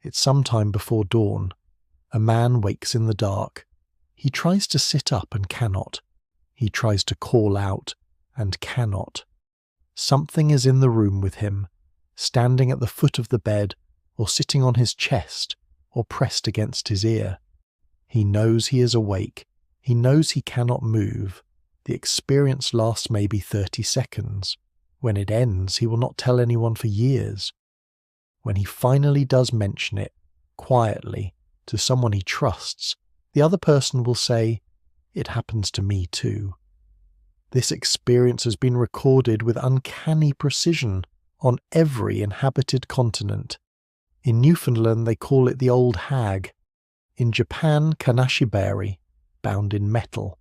It's sometime before dawn. A man wakes in the dark. He tries to sit up and cannot. He tries to call out and cannot. Something is in the room with him, standing at the foot of the bed, or sitting on his chest, or pressed against his ear. He knows he is awake. He knows he cannot move. The experience lasts maybe 30 seconds. When it ends, he will not tell anyone for years. When he finally does mention it, quietly, to someone he trusts, the other person will say, "It happens to me too." This experience has been recorded with uncanny precision on every inhabited continent. In Newfoundland they call it the old hag. In Japan, kanashibari, bound in metal.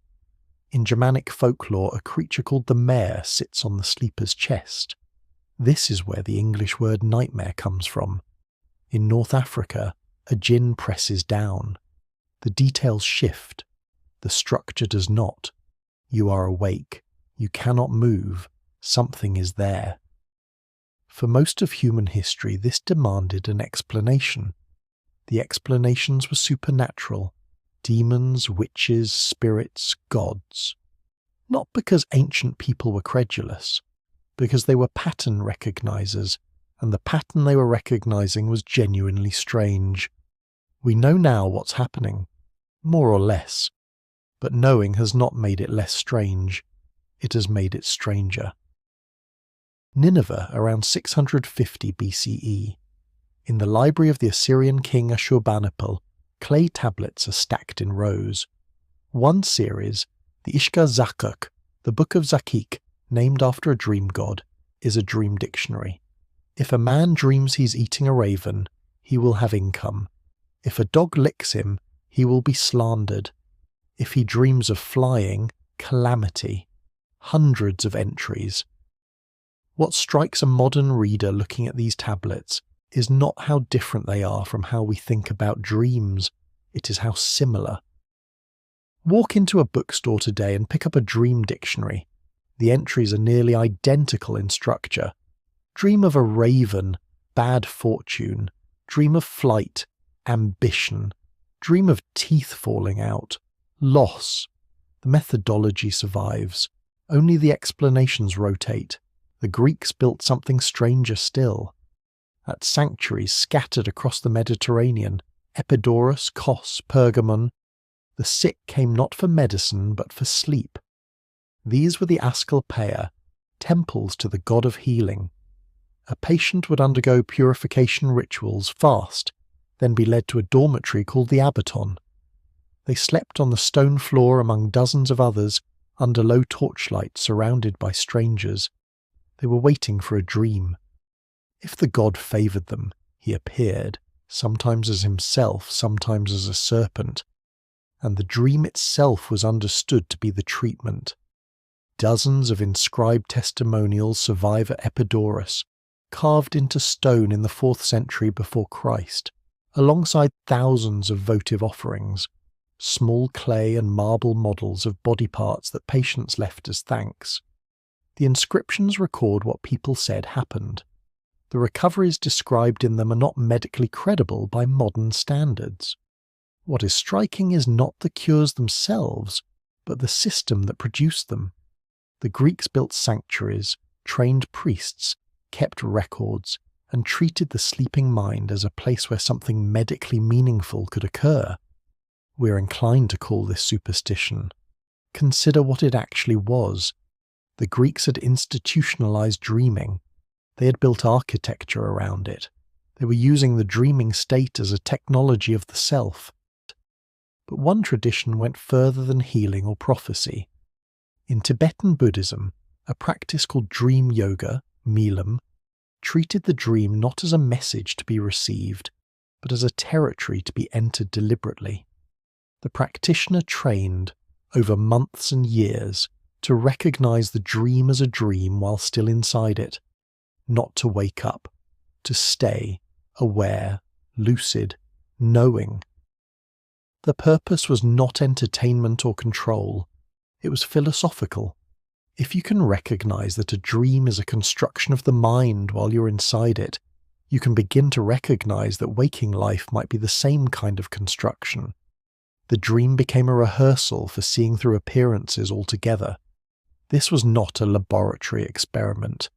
In Germanic folklore, a creature called the mare sits on the sleeper's chest. This is where the English word nightmare comes from. In North Africa, a jinn presses down. The details shift. The structure does not. You are awake. You cannot move. Something is there. For most of human history, this demanded an explanation. The explanations were supernatural. Demons, witches, spirits, gods. Not because ancient people were credulous, because they were pattern recognizers, and the pattern they were recognizing was genuinely strange. We know now what's happening, more or less, but knowing has not made it less strange. It has made it stranger. Nineveh, around 650 BCE. In the library of the Assyrian king Ashurbanipal, clay tablets are stacked in rows. One series, the Ishka Zakuk, the Book of Zakik, named after a dream god, is a dream dictionary. If a man dreams he's eating a raven, he will have income. If a dog licks him, he will be slandered. If he dreams of flying, calamity. Hundreds of entries. What strikes a modern reader looking at these tablets is not how different they are from how we think about dreams, it is how similar. Walk into a bookstore today and pick up a dream dictionary. The entries are nearly identical in structure. Dream of a raven, bad fortune. Dream of flight, ambition. Dream of teeth falling out, loss. The methodology survives. Only the explanations rotate. The Greeks built something stranger still. At sanctuaries scattered across the Mediterranean, Epidaurus, Kos, Pergamon, the sick came not for medicine but for sleep. These were the Asclepiae, temples to the god of healing. A patient would undergo purification rituals, fast, then be led to a dormitory called the Abaton. They slept on the stone floor among dozens of others, under low torchlight, surrounded by strangers. They were waiting for a dream. If the god favoured them, he appeared, sometimes as himself, sometimes as a serpent, and the dream itself was understood to be the treatment. Dozens of inscribed testimonials survive at Epidaurus, carved into stone in the 4th century before Christ, alongside thousands of votive offerings, small clay and marble models of body parts that patients left as thanks. The inscriptions record what people said happened. The recoveries described in them are not medically credible by modern standards. What is striking is not the cures themselves, but the system that produced them. The Greeks built sanctuaries, trained priests, kept records, and treated the sleeping mind as a place where something medically meaningful could occur. We are inclined to call this superstition. Consider what it actually was. The Greeks had institutionalized dreaming. They had built architecture around it. They were using the dreaming state as a technology of the self. But one tradition went further than healing or prophecy. In Tibetan Buddhism, a practice called dream yoga, milam, treated the dream not as a message to be received, but as a territory to be entered deliberately. The practitioner trained, over months and years, to recognize the dream as a dream while still inside it, not to wake up, to stay, aware, lucid, knowing. The purpose was not entertainment or control, it was philosophical. If you can recognize that a dream is a construction of the mind while you're inside it, you can begin to recognize that waking life might be the same kind of construction. The dream became a rehearsal for seeing through appearances altogether. This was not a laboratory experiment.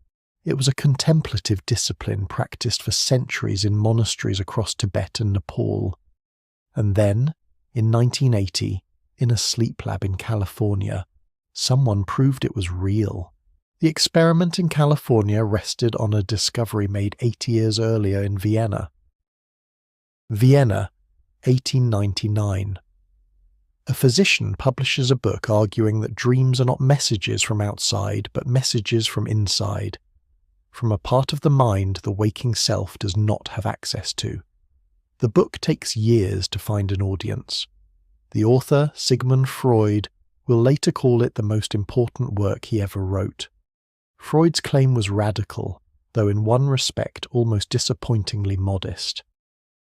It was a contemplative discipline practiced for centuries in monasteries across Tibet and Nepal. And then, in 1980, in a sleep lab in California, someone proved it was real. The experiment in California rested on a discovery made 80 years earlier in Vienna. Vienna, 1899. A physician publishes a book arguing that dreams are not messages from outside, but messages from inside, from a part of the mind the waking self does not have access to. The book takes years to find an audience. The author, Sigmund Freud, will later call it the most important work he ever wrote. Freud's claim was radical, though in one respect almost disappointingly modest.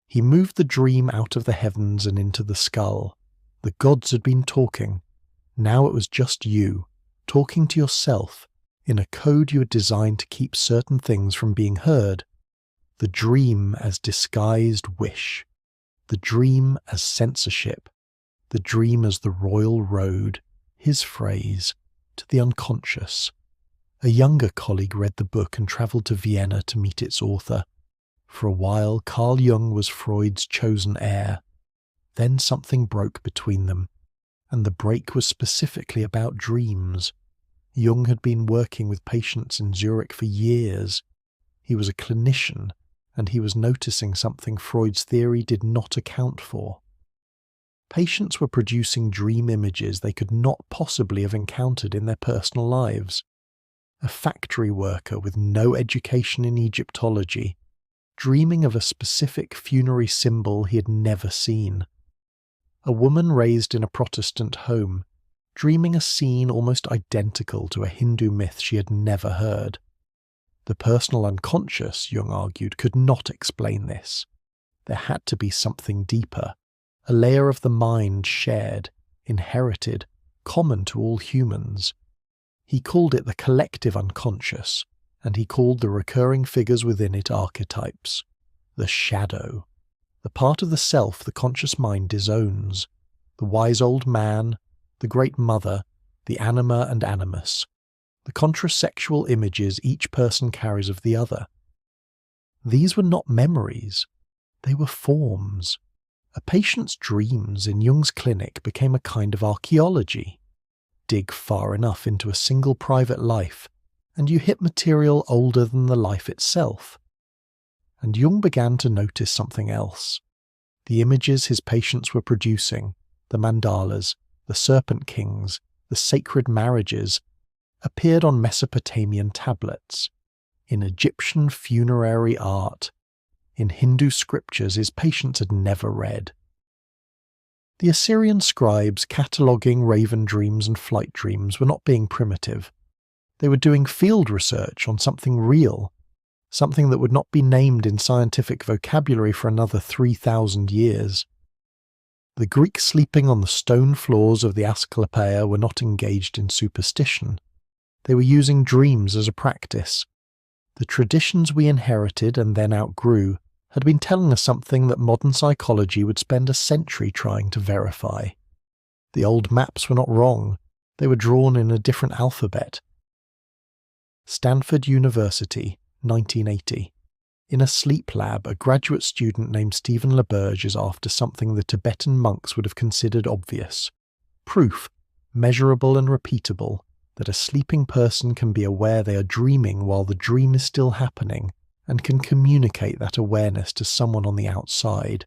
He moved the dream out of the heavens and into the skull. The gods had been talking. Now it was just you, talking to yourself, in a code you had designed to keep certain things from being heard. The dream as disguised wish. The dream as censorship. The dream as the royal road, his phrase, to the unconscious. A younger colleague read the book and travelled to Vienna to meet its author. For a while, Carl Jung was Freud's chosen heir. Then something broke between them, and the break was specifically about dreams. Jung had been working with patients in Zurich for years. He was a clinician, and he was noticing something Freud's theory did not account for. Patients were producing dream images they could not possibly have encountered in their personal lives. A factory worker with no education in Egyptology, dreaming of a specific funerary symbol he had never seen. A woman raised in a Protestant home, dreaming a scene almost identical to a Hindu myth she had never heard. The personal unconscious, Jung argued, could not explain this. There had to be something deeper, a layer of the mind shared, inherited, common to all humans. He called it the collective unconscious, and he called the recurring figures within it archetypes. The shadow. The part of the self the conscious mind disowns. The wise old man, the great mother, the anima and animus. The contrasexual images each person carries of the other. These were not memories. They were forms. A patient's dreams in Jung's clinic became a kind of archaeology. Dig far enough into a single private life, and you hit material older than the life itself. And Jung began to notice something else. The images his patients were producing, the mandalas, the serpent kings, the sacred marriages, appeared on Mesopotamian tablets, in Egyptian funerary art, in Hindu scriptures his patients had never read. The Assyrian scribes cataloguing raven dreams and flight dreams were not being primitive. They were doing field research on something real, something that would not be named in scientific vocabulary for another 3,000 years. The Greeks sleeping on the stone floors of the Asclepiad were not engaged in superstition. They were using dreams as a practice. The traditions we inherited and then outgrew had been telling us something that modern psychology would spend a century trying to verify. The old maps were not wrong. They were drawn in a different alphabet. Stanford University, 1980. In a sleep lab, a graduate student named Stephen LaBerge is after something the Tibetan monks would have considered obvious. Proof, measurable and repeatable, that a sleeping person can be aware they are dreaming while the dream is still happening, and can communicate that awareness to someone on the outside.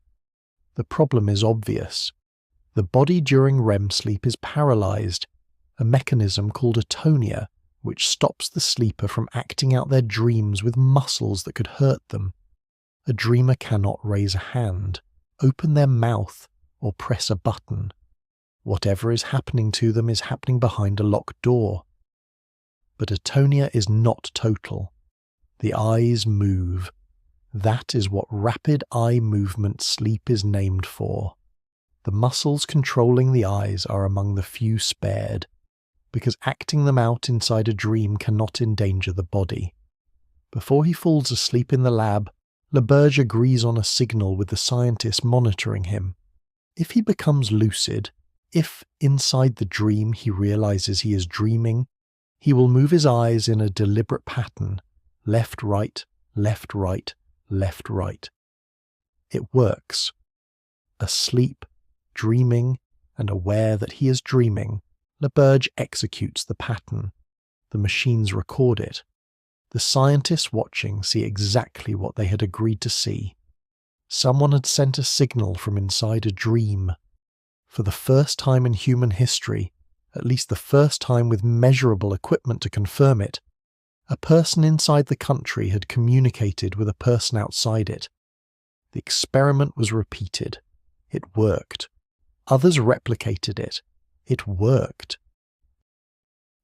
The problem is obvious. The body during REM sleep is paralyzed, a mechanism called atonia, which stops the sleeper from acting out their dreams with muscles that could hurt them. A dreamer cannot raise a hand, open their mouth, or press a button. Whatever is happening to them is happening behind a locked door. But atonia is not total. The eyes move. That is what rapid eye movement sleep is named for. The muscles controlling the eyes are among the few spared, because acting them out inside a dream cannot endanger the body. Before he falls asleep in the lab, LaBerge agrees on a signal with the scientist monitoring him. If he becomes lucid, if inside the dream he realizes he is dreaming, he will move his eyes in a deliberate pattern, left, right, left, right, left, right. It works. Asleep, dreaming, and aware that he is dreaming, LaBerge executes the pattern. The machines record it. The scientists watching see exactly what they had agreed to see. Someone had sent a signal from inside a dream. For the first time in human history, at least the first time with measurable equipment to confirm it, a person inside the country had communicated with a person outside it. The experiment was repeated. It worked. Others replicated it. It worked.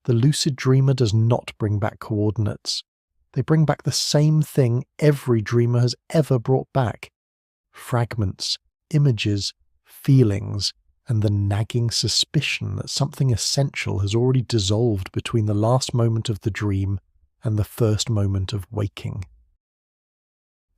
The lucid dreamer does not bring back coordinates. They bring back the same thing every dreamer has ever brought back. Fragments, images, feelings, and the nagging suspicion that something essential has already dissolved between the last moment of the dream and the first moment of waking.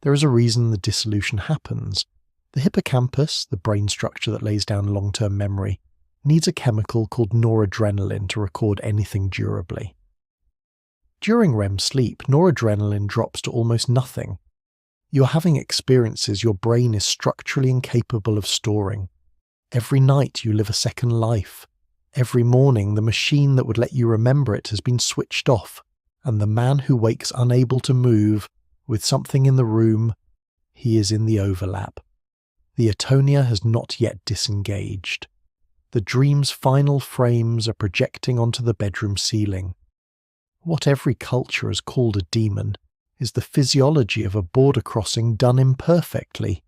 There is a reason the dissolution happens. The hippocampus, the brain structure that lays down long-term memory, needs a chemical called noradrenaline to record anything durably. During REM sleep, noradrenaline drops to almost nothing. You're having experiences your brain is structurally incapable of storing. Every night you live a second life. Every morning the machine that would let you remember it has been switched off, and the man who wakes unable to move, with something in the room, he is in the overlap. The atonia has not yet disengaged. The dream's final frames are projecting onto the bedroom ceiling. What every culture has called a demon is the physiology of a border crossing done imperfectly.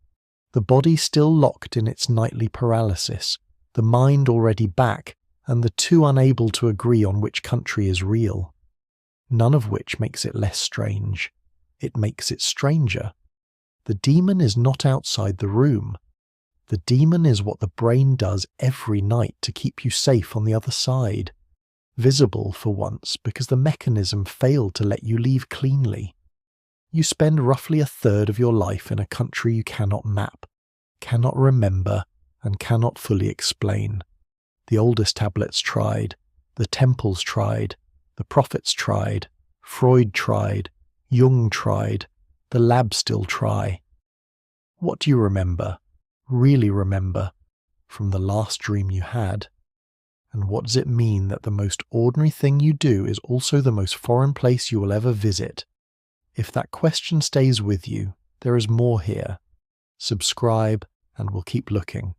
The body still locked in its nightly paralysis, the mind already back, and the two unable to agree on which country is real. None of which makes it less strange. It makes it stranger. The demon is not outside the room. The demon is what the brain does every night to keep you safe on the other side. Visible for once because the mechanism failed to let you leave cleanly. You spend roughly a third of your life in a country you cannot map, cannot remember, and cannot fully explain. The oldest tablets tried, the temples tried, the prophets tried, Freud tried, Jung tried, the labs still try. What do you remember, really remember, from the last dream you had? And what does it mean that the most ordinary thing you do is also the most foreign place you will ever visit? If that question stays with you, there is more here. Subscribe and we'll keep looking.